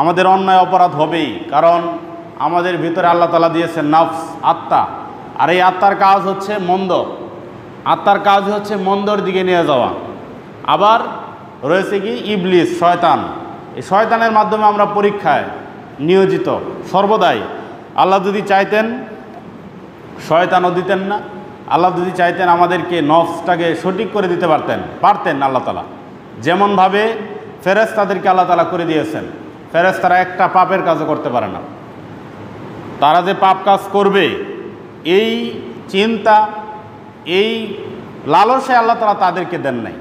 আমাদের অন্যায় অপরাধ হবেই, কারণ আমাদের ভিতরে আল্লাহ তাআলা দিয়েছেন নফস, আত্মা। আর এই আত্মার কাজ হচ্ছে মন্দ, আত্মার কাজ হচ্ছে মন্দর দিকে নিয়ে যাওয়া। আবার রয়েছে কি ইবলিস, শয়তান। এই শয়তানের মাধ্যমে আমরা পরীক্ষায় নিয়োজিত সর্বদাই। আল্লাহ যদি চাইতেন শয়তানও দিতেন না, আল্লাহ যদি চাইতেন আমাদেরকে নফসটাকে সঠিক করে দিতে পারতেন আল্লাহ তাআলা। যেমনভাবে ফেরেশতাদেরকে আল্লাহ তাআলা করে দিয়েছেন, ফেরেশতারা একটা পাপের কাজও করতে পারে না। তারা যে পাপ কাজ করবে এই চিন্তা, এই লালসায় আল্লাহ তাআলা তাদেরকে দেন নাই।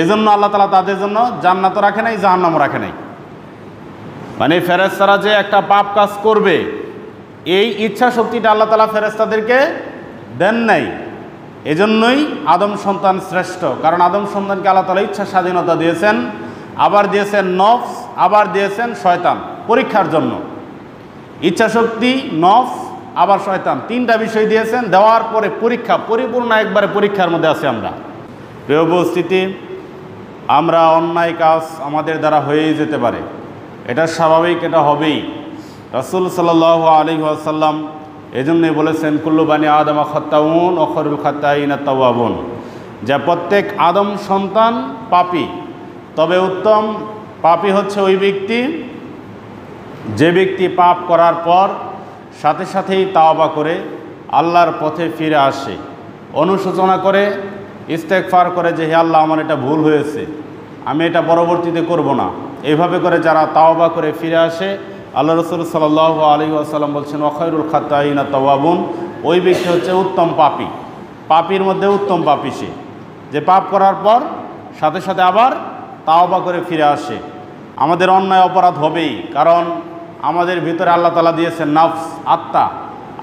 এজন্য আল্লাহ তাআলা তাদের জন্য জান্নাতও রাখে নাই, জাহান্নামও রাখে নাই। মানে ফেরেশতারা যে একটা পাপ কাজ করবে এই ইচ্ছা শক্তিটা আল্লাহ তাআলা ফেরেশতাদেরকে দেন নাই। এজন্যই আদম সন্তান শ্রেষ্ঠ, কারণ আদম সন্তানকে আল্লাহ তাআলা ইচ্ছা স্বাধীনতা দিয়েছেন, আবার দিয়েছেন নফস, আবার দিয়েছেন শয়তান পরীক্ষার জন্য। ইচ্ছা শক্তি, নফস, আবার শয়তান, তিনটা বিষয় দিয়েছেন। দেওয়ার পরে পরীক্ষা, পরিপূর্ণ একবারে পরীক্ষার মধ্যে আছি আমরা। প্রিয় উপস্থিতি, আমরা অন্যায় কাজ আমাদের দ্বারা হয়েই যেতে পারে, এটা স্বাভাবিক, এটা হবেই। রাসূল সাল্লাল্লাহু আলাইহি ওয়াসাল্লাম এজন্যই বলেছেন কুল্লু বানি আদম খাত্তাউন ওয়া খায়রুল খাত্তাইনা তাওয়াবুন, যে প্রত্যেক আদম সন্তান পাপী, তবে উত্তম পাপী হচ্ছে ওই ব্যক্তি যে ব্যক্তি পাপ করার পর সাথে সাথেই তাওবা করে আল্লাহর পথে ফিরে আসে, অনুশোচনা করে, ইস্তেগফার করে যে হে আল্লাহ আমার এটা ভুল হয়েছে, আমি এটা পরবর্তীতে করব না। এইভাবে করে যারা তাওবা করে ফিরে আসে, আল্লাহ রাসূল সাল্লাল্লাহু আলাইহি ওয়াসাল্লাম বলছেন ওয়া খায়রুল খাত্তাইনা তাওয়াবুন, ওই ব্যক্তি হচ্ছে উত্তম পাপী। পাপীর মধ্যে উত্তম পাপী সে, যে পাপ করার পর সাথে সাথে আবার তাওবা করে ফিরে আসে। আমাদের অন্যায় অপরাধ হবেই, কারণ আমাদের ভিতরে আল্লাহ তাআলা দিয়েছেন নফস, আত্মা।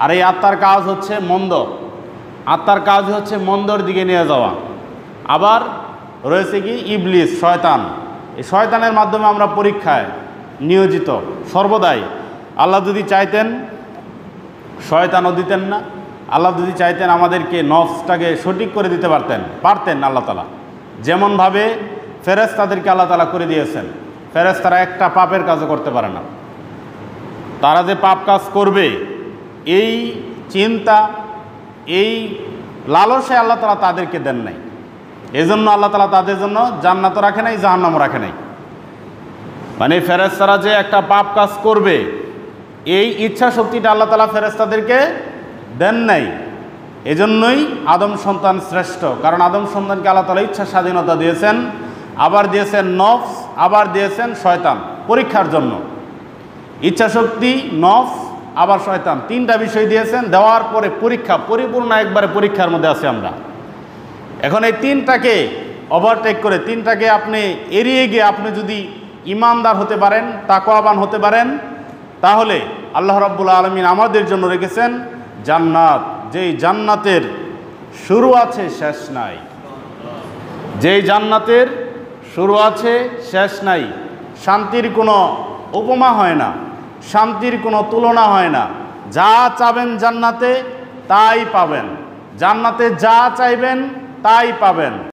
আর এই আত্মার কাজ হচ্ছে মন্দ, আত্মার কাজ হচ্ছে মন্দর দিকে নিয়ে যাওয়া। আবার রয়েছে কি ইবলিস, শয়তান। এই শয়তানের মাধ্যমে আমরা পরীক্ষায় নিয়োজিত সর্বদাই। আল্লাহ যদি চাইতেন শয়তানও দিতেন না, আল্লাহ যদি চাইতেন আমাদেরকে নফসটাকে সঠিক করে দিতে পারতেন আল্লাহ তাআলা। যেমনভাবে ফেরেশতাদেরকে আল্লাহ তাআলা করে দিয়েছেন, ফেরেশতারা একটা পাপের কাজও করতে পারে না। তারা যে পাপ কাজ করবে এই চিন্তা, এই লালসায় আল্লাহ তাআলা তাদেরকে দেন নাই। এজন্য আল্লাহ তাআলা তাদের জন্য জান্নাতও রাখে নাই, জাহান্নামও রাখে নাই। মানে ফেরেশতারা যে একটা পাপ কাজ করবে এই ইচ্ছা শক্তিটা আল্লাহ তাআলা ফেরেশতাদেরকে দেন নাই। এজন্যই আদম সন্তান শ্রেষ্ঠ, কারণ আদম সন্তানকে আল্লাহ তাআলা ইচ্ছা স্বাধীনতা দিয়েছেন, আবার দিয়েছেন নফস, আবার দিয়েছেন শয়তান পরীক্ষার জন্য। ইচ্ছা শক্তি, নফস, আবার শয়তান, তিনটা বিষয় দিয়েছেন। দেওয়ার পরে পরীক্ষা, পরিপূর্ণ একবারে পরীক্ষার মধ্যে আছি আমরা। এখন এই তিনটাকে ওভারটেক করে, তিনটাকে আপনি এড়িয়ে গিয়ে আপনি যদি ইমানদার হতে পারেন, তাকওয়াবান হতে পারেন, তাহলে আল্লাহ রাব্বুল আলামিন আমাদের জন্য রেখেছেন জান্নাত, যেই জান্নাতের শুরু আছে শেষ নাই, যেই জান্নাতের শুরু আছে শেষ নাই। শান্তির কোনো উপমা হয় না, শান্তির কোনো তুলনা হয় না। যা চাবেন জান্নাতে তাই পাবেন, জান্নাতে যা চাইবেন তাই পাবেন।